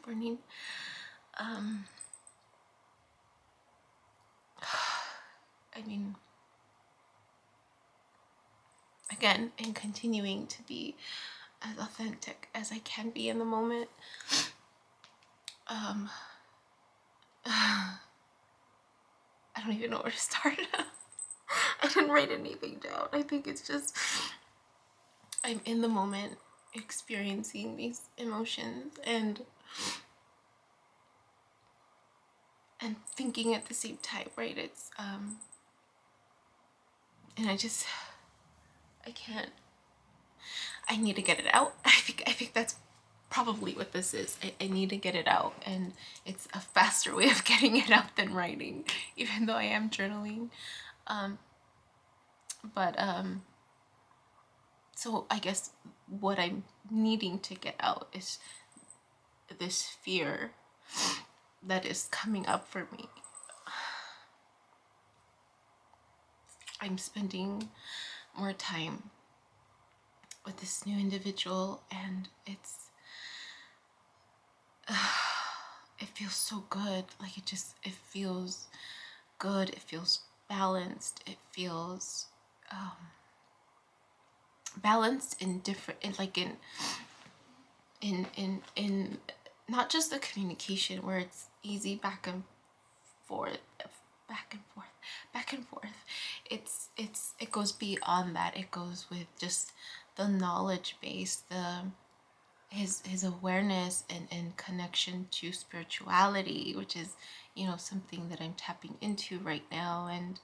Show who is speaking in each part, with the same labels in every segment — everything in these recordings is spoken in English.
Speaker 1: burning. I mean, again, in continuing to be as authentic as I can be in the moment. I don't even know where to start. I didn't write anything down. I think it's just, I'm in the moment experiencing these emotions and thinking at the same time, right? It's and I can't, I need to get it out. I think that's probably what this is. I need to get it out, and it's a faster way of getting it out than writing, even though I am journaling. So I guess what I'm needing to get out is this fear that is coming up for me. I'm spending more time with this new individual, and it feels so good. Like it feels good. It feels balanced. It feels balanced in different, in not just the communication where it's easy back and forth, back and forth, back and forth. It goes beyond that. It goes with just the knowledge base, his awareness and connection to spirituality, which is, you know, something that I'm tapping into right now. And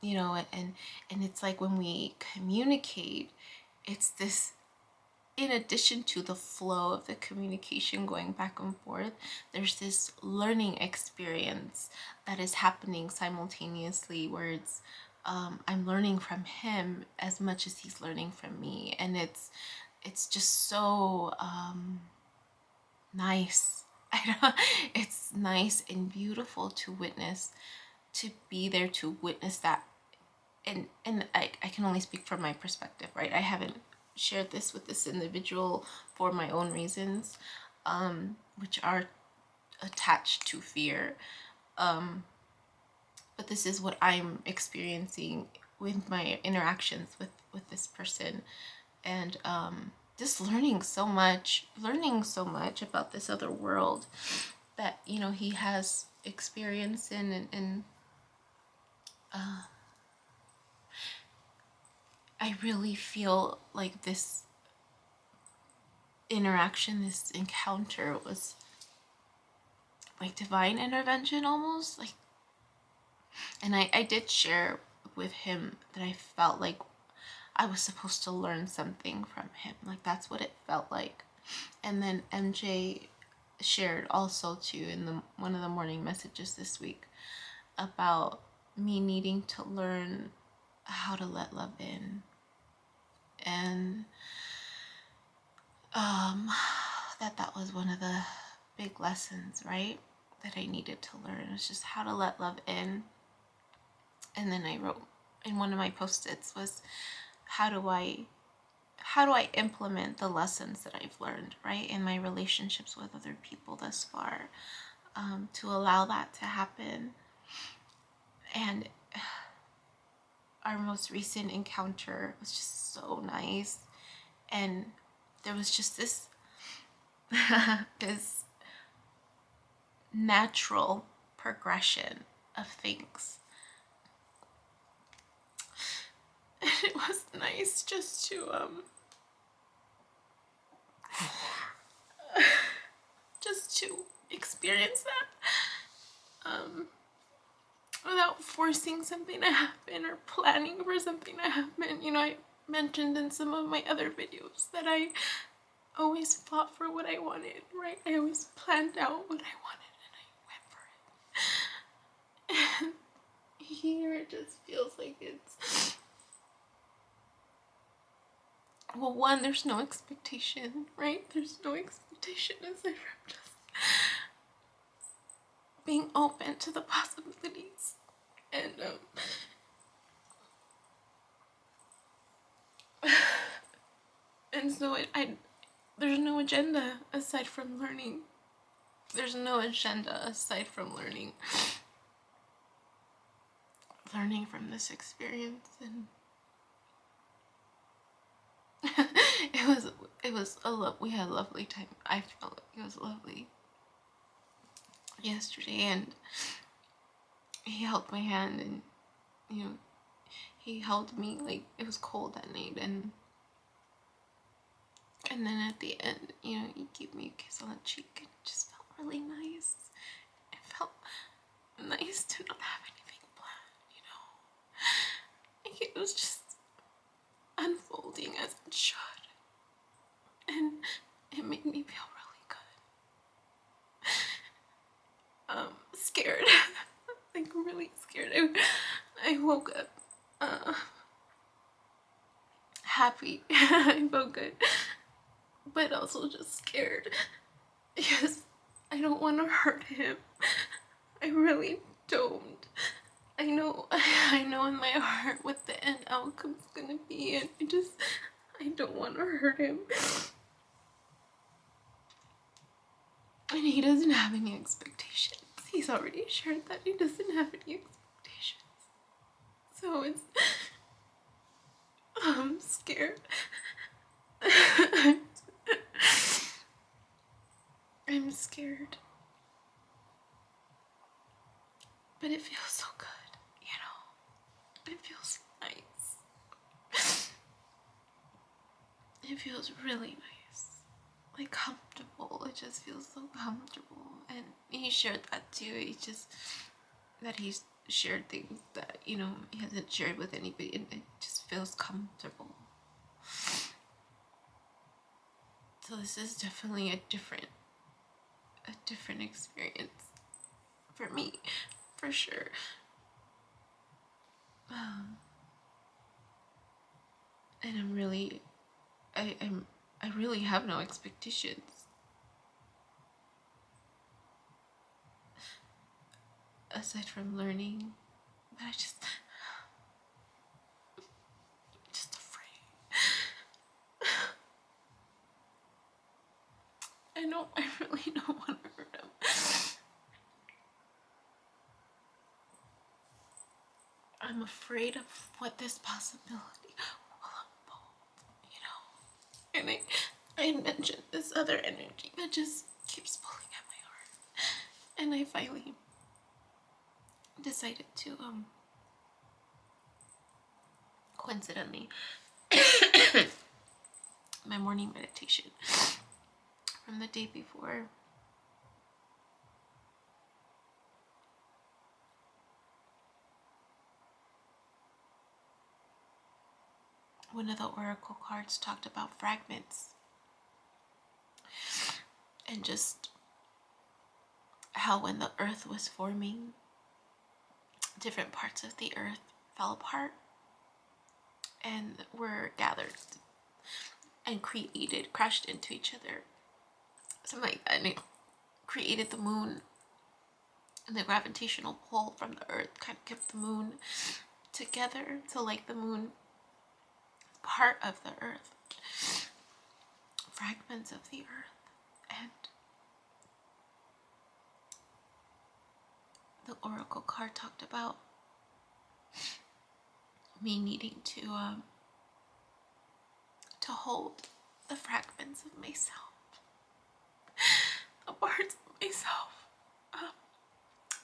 Speaker 1: you know, and it's like when we communicate, it's this, in addition to the flow of the communication going back and forth, there's this learning experience that is happening simultaneously, where it's I'm learning from him as much as he's learning from me, and it's just so nice. It's nice and beautiful to witness, to be there to witness that. And I can only speak from my perspective, right? I haven't shared this with this individual for my own reasons, which are attached to fear. But this is what I'm experiencing with my interactions with this person. And just learning so much about this other world that, you know, he has experience in. And I really feel like this interaction, this encounter was like divine intervention almost. Like, and I did share with him that I felt like I was supposed to learn something from him. Like that's what it felt like. And then MJ shared also too in one of the morning messages this week about me needing to learn how to let love in. And that was one of the big lessons, right, that I needed to learn. It was just how to let love in. And then I wrote in one of my post-its was, how do I implement the lessons that I've learned, right, in my relationships with other people thus far, to allow that to happen. And our most recent encounter was just so nice, and there was just this this natural progression of things. And it was nice just to experience that, without forcing something to happen or planning for something to happen. You know, I mentioned in some of my other videos that I always fought for what I wanted, right? I always planned out what I wanted and I went for it. And here it just feels like it's, well, one, there's no expectation, right? There's no expectation aside from just being open to the possibilities. And and so there's no agenda aside from learning. There's no agenda aside from learning. Learning from this experience, and we had a lovely time. I felt like it was lovely yesterday, and he held my hand, and he held me like it was cold that night, and then at the end, he gave me a kiss on the cheek, and it just felt really nice. It felt nice to not have anything planned, Like it was just unfolding as it should, and it made me feel really good. Scared, like really scared. I woke up happy. I felt good, but also just scared because I don't want to hurt him. I really don't. I know in my heart what the end outcome's gonna be, and I don't want to hurt him. And he doesn't have any expectations. He's already shared that he doesn't have any expectations. So I'm scared. I'm scared. But it feels so good, It feels nice. It feels really nice. Like comfortable. It just feels so comfortable. And he shared that too. He's shared things that, he hasn't shared with anybody, and it just feels comfortable. So this is definitely a different experience for me, for sure. And I really have no expectations. Aside from learning, but I'm just afraid. I really don't want to hurt him. I'm afraid of what this possibility will unfold, And I mentioned this other energy that just keeps pulling at my heart. And I finally decided to, coincidentally, my morning meditation from the day before, one of the oracle cards talked about fragments, and just how when the earth was forming, different parts of the earth fell apart and were gathered and crashed into each other, something like that, and it created the moon, and the gravitational pull from the earth kind of kept the moon together. So like the moon, part of the earth, fragments of the earth. And the oracle card talked about me needing to hold the fragments of myself, the parts of myself,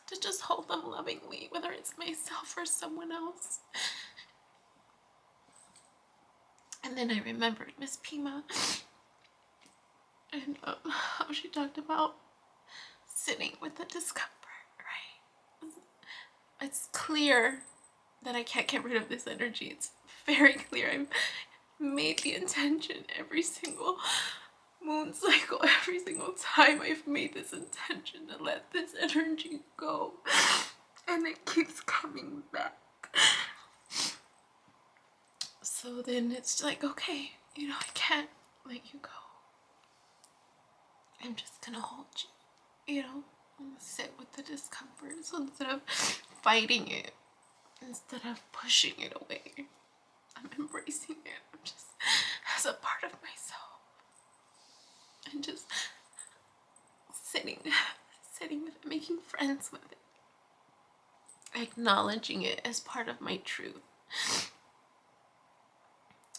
Speaker 1: to just hold them lovingly, whether it's myself or someone else. And then I remembered Miss Pema, and how she talked about sitting with the discomfort, right? It's clear that I can't get rid of this energy. It's very clear. I've made the intention every single moon cycle, every single time I've made this intention to let this energy go, and it keeps coming back. So then it's like, okay, I can't let you go. I'm just gonna hold you, I'm gonna sit with the discomfort. So instead of fighting it, instead of pushing it away, I'm embracing it. I'm just as a part of myself. and just sitting with it, making friends with it, acknowledging it as part of my truth.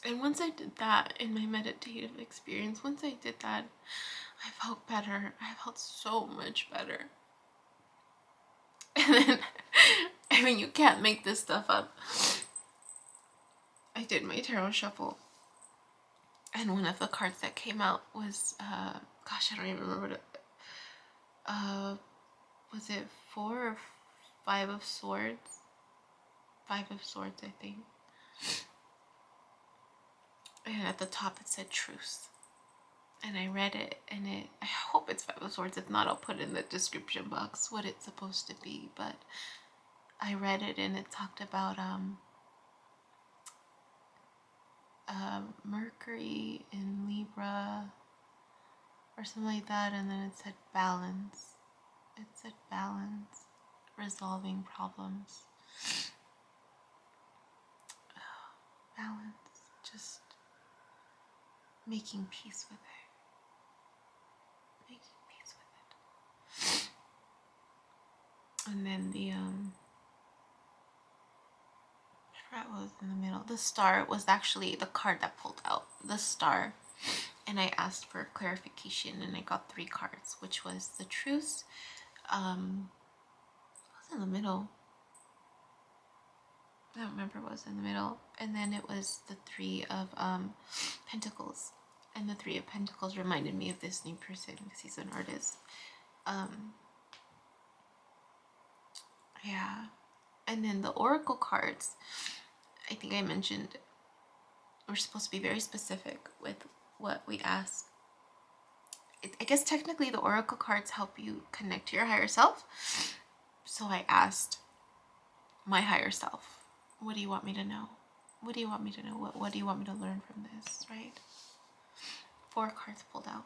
Speaker 1: And once I did that in my meditative experience, once I did that, I felt better. I felt so much better. And then, I mean, you can't make this stuff up. I did my tarot shuffle, and one of the cards that came out was, gosh, I don't even remember what it, was it 4 or 5 of swords? 5 of swords, I think. And at the top it said truce. And I read it, and I hope it's 5 of swords. If not, I'll put in the description box what it's supposed to be. But I read it, and it talked about Mercury in Libra or something like that, and then it said balance. It said balance, resolving problems. Balance, just making peace with it. Making peace with it. And then the I forgot what was in the middle. The star was actually the card that pulled out. The star. And I asked for clarification, and I got 3 cards, which was the truce. It was in the middle. I don't remember what was in the middle. And then it was the 3 of Pentacles. And the 3 of Pentacles reminded me of this new person because he's an artist. Yeah. And then the Oracle cards, I think I mentioned, we're supposed to be very specific with what we ask. I guess technically the Oracle cards help you connect to your higher self. So I asked my higher self, what do you want me to know? What do you want me to know? What do you want me to learn from this, right? 4 cards pulled out.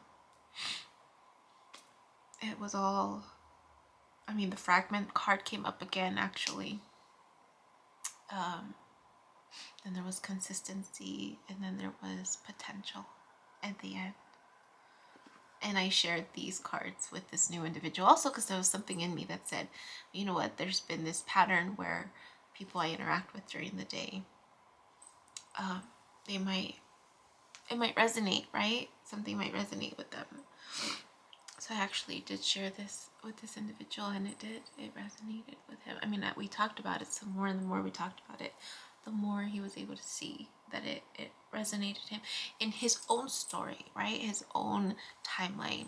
Speaker 1: It was all, I mean, the fragment card came up again, actually. Then there was consistency, and then there was potential at the end. And I shared these cards with this new individual also because there was something in me that said, you know what, there's been this pattern where people I interact with during the day, it might resonate, right? Something might resonate with them. So I actually did share this with this individual, and it resonated with him. I mean, we talked about it some more, and the more we talked about it, the more he was able to see that it resonated him in his own story, right? His own timeline.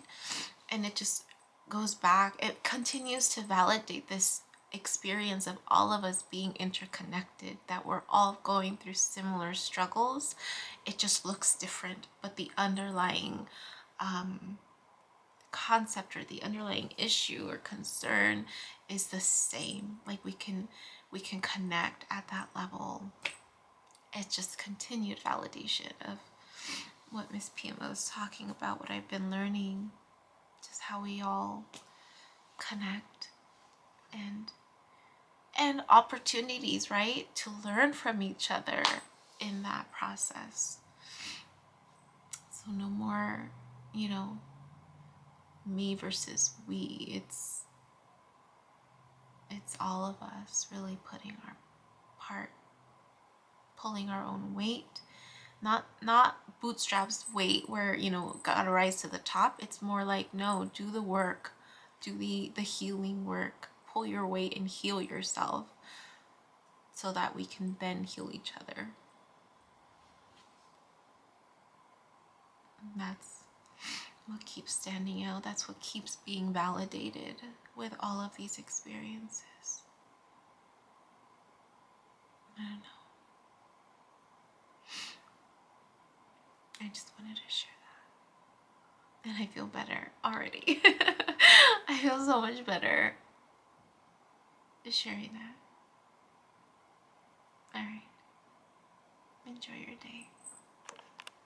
Speaker 1: And it just goes back, it continues to validate this experience of all of us being interconnected, that we're all going through similar struggles. It just looks different, but the underlying concept or the underlying issue or concern is the same. Like we can connect at that level. It's just continued validation of what Miss Pema was talking about, what I've been learning, just how we all connect, and opportunities, right, to learn from each other in that process. So no more, me versus we. It's all of us really putting our part, pulling our own weight. Not bootstraps weight where, gotta rise to the top. It's more like, no, do the work, do the healing work, pull your weight and heal yourself so that we can then heal each other. And that's what keeps standing out. That's what keeps being validated with all of these experiences. I don't know. I just wanted to share that. And I feel better already. I feel so much better sharing that. Alright. Enjoy your day.